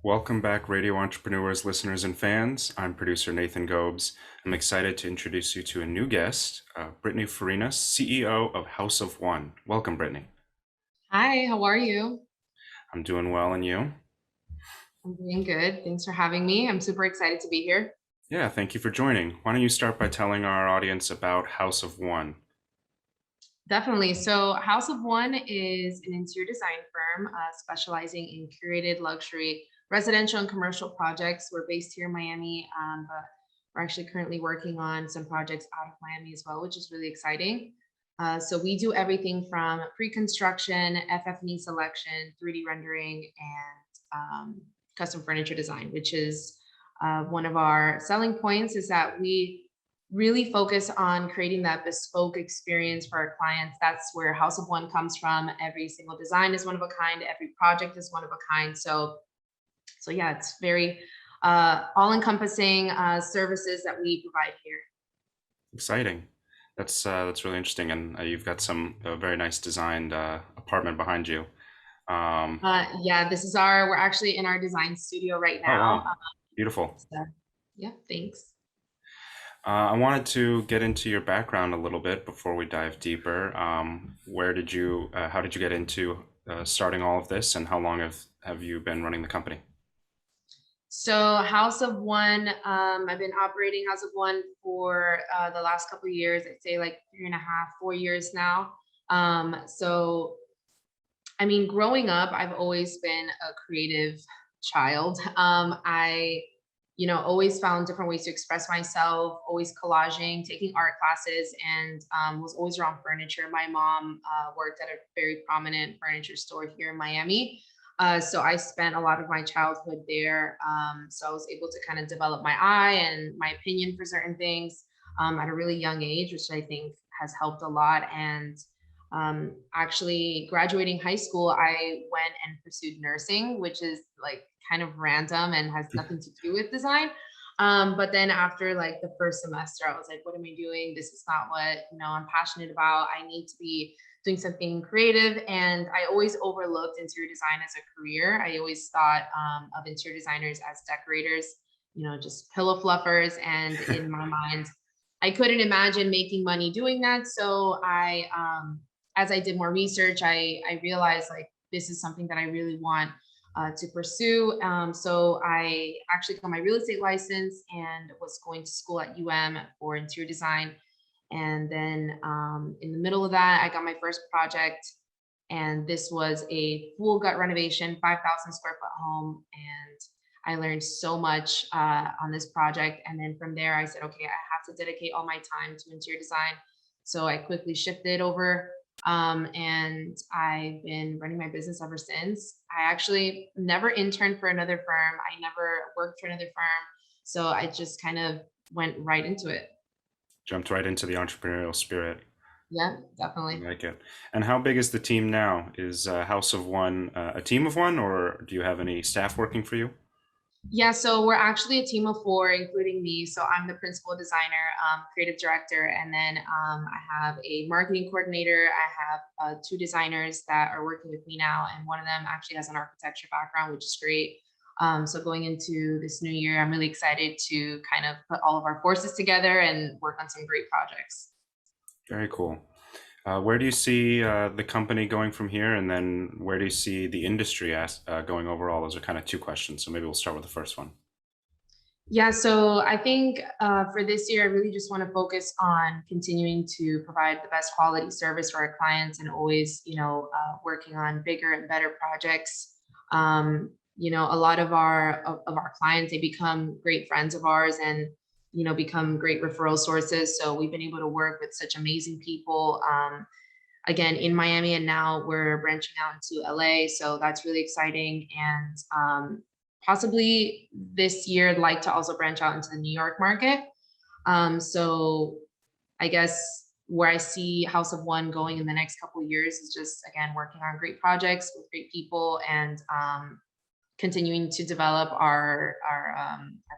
Welcome back, radio entrepreneurs, listeners, and fans. I'm producer Nathan Gobes. I'm excited to introduce you to a new guest, Brittany Farinas, CEO of House of One. Welcome, Brittany. Hi, how are you? I'm doing well, and you? I'm doing good. Thanks for having me. I'm super excited to be here. Yeah, thank you for joining. Why don't you start by telling our audience about House of One? Definitely. So, House of One is an interior design firm specializing in curated luxury residential and commercial projects. We're based here in Miami, but we're actually currently working on some projects out of Miami as well, which is really exciting. So, we do everything from pre construction, FF&E selection, 3D rendering, and custom furniture design, which is one of our selling points is that we really focus on creating that bespoke experience for our clients. That's where House of One comes from. Every single design is one of a kind. Every project is one of a kind. So yeah, it's very all-encompassing services that we provide here. Exciting. That's really interesting, and you've got some very nice designed apartment behind you. Yeah, we're actually in our design studio right Oh now. wow, beautiful. So, yeah, thanks. I wanted to get into your background a little bit before we dive deeper. How did you get into starting all of this, and how long have you been running the company? So House of One, I've been operating House of One for the last couple of years. I'd say like 3.5, 4 years now. So I mean, growing up, I've always been a creative child. Always found different ways to express myself, always collaging, taking art classes, and was always around furniture. My mom worked at a very prominent furniture store here in Miami. So I spent a lot of my childhood there. So I was able to kind of develop my eye and my opinion for certain things at a really young age, which I think has helped a lot. And actually graduating high school, I went and pursued nursing, which is like kind of random and has nothing to do with design. But then after like the first semester, I was like, what am I doing? This is not what, I'm passionate about. I need to be doing something creative. And I always overlooked interior design as a career. I always thought of interior designers as decorators, just pillow fluffers. And in my mind, I couldn't imagine making money doing that. So as I did more research, I realized like this is something that I really want to pursue. So I actually got my real estate license and was going to school at for interior design. And then in the middle of that, I got my first project. And this was a full gut renovation, 5,000 square foot home. And I learned so much on this project. And then from there, I said, okay, I have to dedicate all my time to interior design. So I quickly shifted over and I've been running my business ever since. I actually never interned for another firm. I never worked for another firm. So I just kind of went right into it. Jumped right into the entrepreneurial spirit. Yeah, I definitely. like it. And how big is the team now? Is House of One a team of one, or do you have any staff working for you? Yeah, so we're actually a team of four, including me. So I'm the principal designer, creative director, and then I have a marketing coordinator. I have two designers that are working with me now, and one of them actually has an architecture background, which is great. So going into this new year, I'm really excited to kind of put all of our forces together and work on some great projects. Very cool. Where do you see the company going from here, and then where do you see the industry going overall? Those are kind of two questions, so maybe we'll start with the first one. Yeah, so I think for this year, I really just want to focus on continuing to provide the best quality service for our clients and always, working on bigger and better projects. A lot of our clients, they become great friends of ours and, become great referral sources. So we've been able to work with such amazing people. Again, in Miami, and now we're branching out into LA. So that's really exciting. And possibly this year, I'd like to also branch out into the New York market. So I guess where I see House of One going in the next couple of years is just, again, working on great projects with great people and continuing to develop our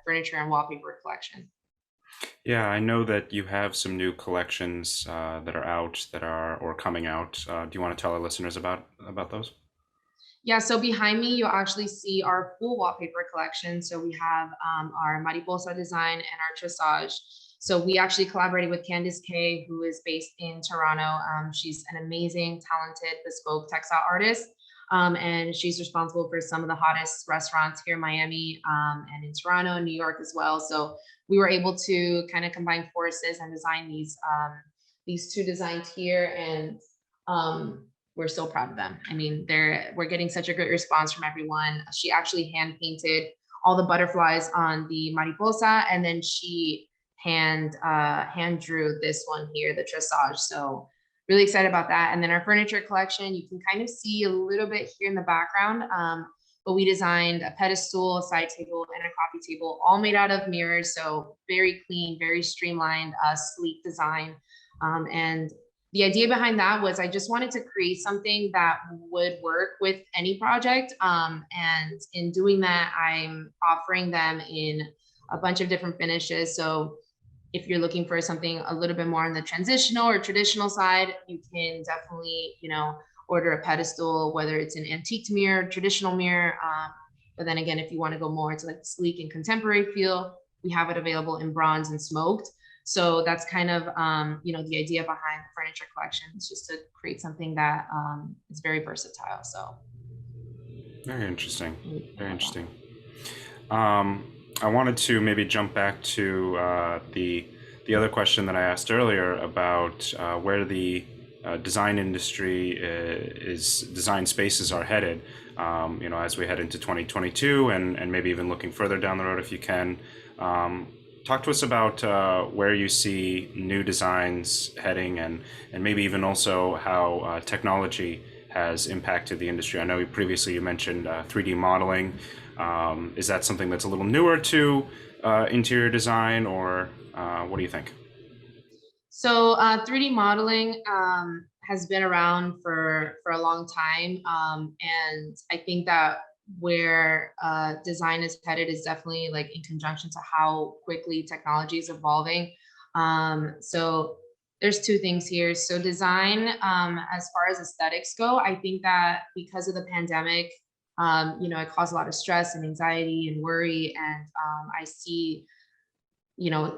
furniture and wallpaper collection. Yeah, I know that you have some new collections that are out that are or coming out. Do you want to tell our listeners about those? Yeah, so behind me, you'll actually see our full wallpaper collection. So we have our mariposa design and our tressage. So we actually collaborated with Candice Kay, who is based in Toronto. She's an amazing, talented, bespoke textile artist. And she's responsible for some of the hottest restaurants here in Miami and in Toronto, New York as well. So we were able to kind of combine forces and design these two designs here. And we're so proud of them. I mean, we're getting such a great response from everyone. She actually hand painted all the butterflies on the mariposa, and then she hand drew this one here, the tressage. So really excited about that. And then our furniture collection, you can kind of see a little bit here in the background. But we designed a pedestal, a side table, and a coffee table, all made out of mirrors. So very clean, very streamlined, sleek design. And the idea behind that was I just wanted to create something that would work with any project. And in doing that, I'm offering them in a bunch of different finishes. So if you're looking for something a little bit more on the transitional or traditional side, you can definitely, order a pedestal, whether it's an antique mirror, traditional mirror. But then again, if you want to go more to like the sleek and contemporary feel, we have it available in bronze and smoked. So that's kind of, the idea behind the furniture collection is just to create something that is very versatile. So Very interesting. Very interesting. I wanted to maybe jump back to the other question that I asked earlier about where the design industry design spaces are headed. As we head into 2022 and maybe even looking further down the road, if you can. Talk to us about where you see new designs heading, and maybe even also how technology has impacted the industry. I know previously you mentioned 3D modeling. Is that something that's a little newer to interior design, or what do you think? So 3D modeling has been around for a long time, and I think that where design is headed is definitely like in conjunction to how quickly technology is evolving. So there's two things here. So design, as far as aesthetics go, I think that because of the pandemic, it caused a lot of stress and anxiety and worry, and I see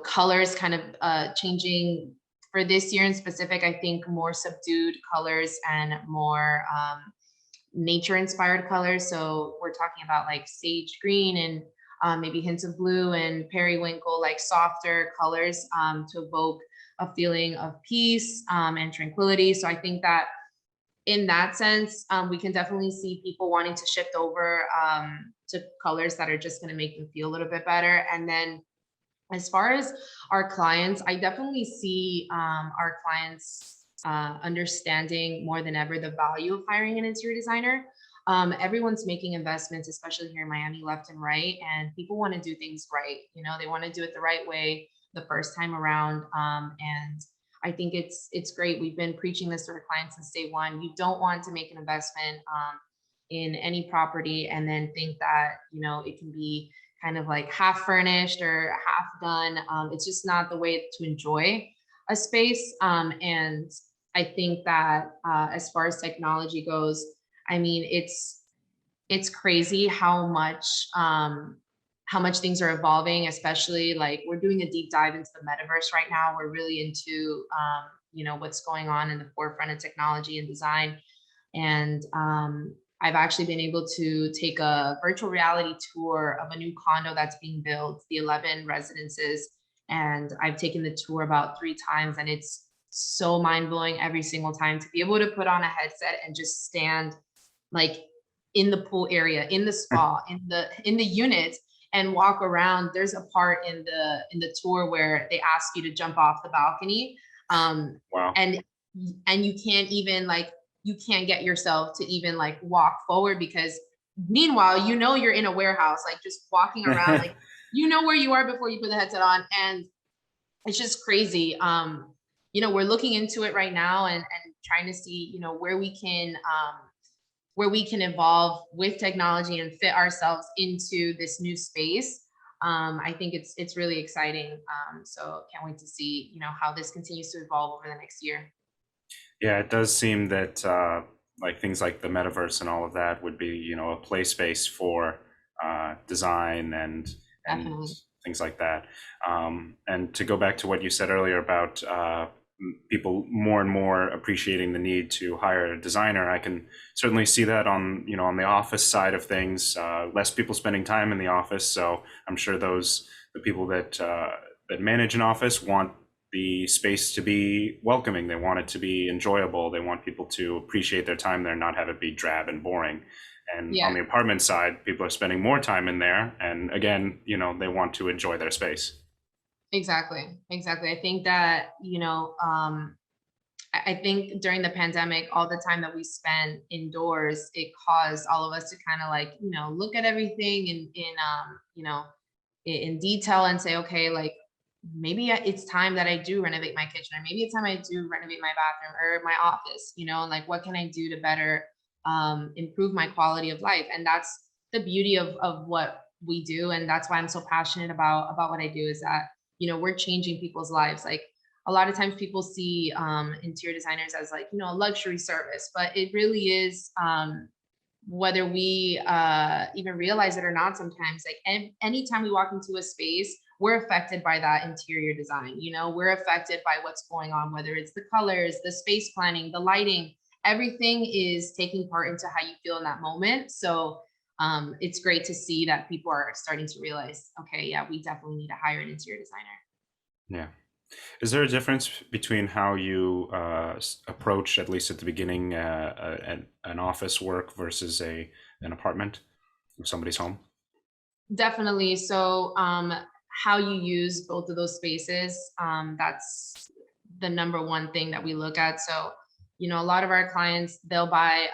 colors kind of changing for this year in specific. I think more subdued colors and more nature inspired colors. So we're talking about like sage green and maybe hints of blue and periwinkle, like softer colors to evoke a feeling of peace and tranquility. So I think that in that sense, we can definitely see people wanting to shift over to colors that are just going to make them feel a little bit better. And then as far as our clients, I definitely see our clients understanding more than ever the value of hiring an interior designer. Everyone's making investments, especially here in Miami, left and right, and people want to do things right. They want to do it the right way the first time around, and I think it's great. We've been preaching this to our clients since day one. You don't want to make an investment in any property and then think that it can be kind of like half furnished or half done. It's just not the way to enjoy a space. And I think that as far as technology goes, I mean, it's crazy how much things are evolving. Especially like we're doing a deep dive into the metaverse right now. We're really into what's going on in the forefront of technology and design. And I've actually been able to take a virtual reality tour of a new condo that's being built, the 11 residences. And I've taken the tour about 3 times, and it's so mind blowing every single time to be able to put on a headset and just stand like in the pool area, in the spa, in the units, and walk around. There's a part in the tour where they ask you to jump off the balcony, Wow. and you can't even like you can't get yourself to even like walk forward, because meanwhile you're in a warehouse, like just walking around, like where you are before you put the headset on. And it's just crazy. We're looking into it right now, and trying to see where we can evolve with technology and fit ourselves into this new space. I think it's really exciting. So can't wait to see how this continues to evolve over the next year. Yeah, it does seem that like things like the metaverse and all of that would be, a play space for design and Definitely. things like that. And to go back to what you said earlier about people more and more appreciating the need to hire a designer, I can certainly see that on the office side of things. Less people spending time in the office, so I'm sure the people that manage an office want the space to be welcoming. They want it to be enjoyable. They want people to appreciate their time there, not have it be drab and boring. And on Yeah. the apartment side, people are spending more time in there, and again, they want to enjoy their space. Exactly. Exactly. I think that, I think during the pandemic, all the time that we spent indoors, it caused all of us to kind of like, look at everything in detail and say, okay, like maybe it's time that I do renovate my kitchen, or maybe it's time I do renovate my bathroom or my office, and like what can I do to better improve my quality of life? And that's the beauty of what we do, and that's why I'm so passionate about what I do, is that we're changing people's lives. Like a lot of times people see interior designers as like a luxury service, but it really is, whether we even realize it or not. Sometimes, like anytime we walk into a space, we're affected by that interior design. We're affected by what's going on, whether it's the colors, the space planning, the lighting. Everything is taking part into how you feel in that moment. So it's great to see that people are starting to realize, okay, yeah, we definitely need to hire an interior designer. Yeah. Is there a difference between how you approach, at least at the beginning, an office work versus an apartment or somebody's home? Definitely. So, how you use both of those spaces, that's the number one thing that we look at. So, a lot of our clients, they'll buy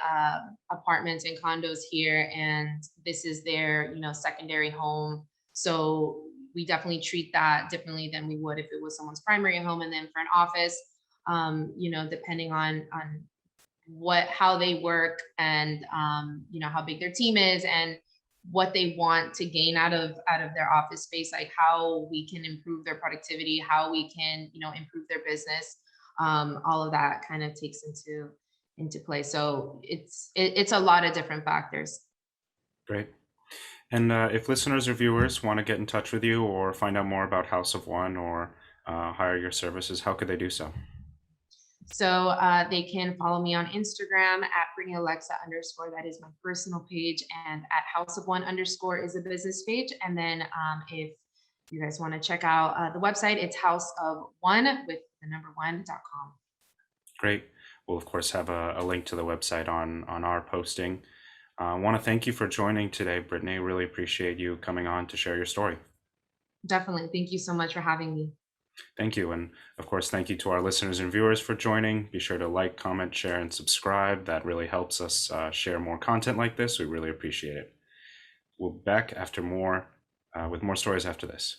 apartments and condos here, and this is their, secondary home. So, we definitely treat that differently than we would if it was someone's primary home. And then for an office, depending on how they work, and how big their team is, and what they want to gain out of their office space, like how we can improve their productivity, how we can improve their business. All of that kind of takes into play. So it's a lot of different factors. Great. And if listeners or viewers want to get in touch with you or find out more about House of One or hire your services, how could they do so? So they can follow me on Instagram at bring Alexa underscore. That is my personal page, and at House of One underscore is a business page. And then if you guys want to check out the website, it's House of One with the number one.com. Great. We'll, of course, have a link to the website on our posting. I want to thank you for joining today, Brittany. Really appreciate you coming on to share your story. Definitely. Thank you so much for having me. Thank you. And of course, thank you to our listeners and viewers for joining. Be sure to like, comment, share, and subscribe. That really helps us share more content like this. We really appreciate it. We'll be back after more with more stories after this.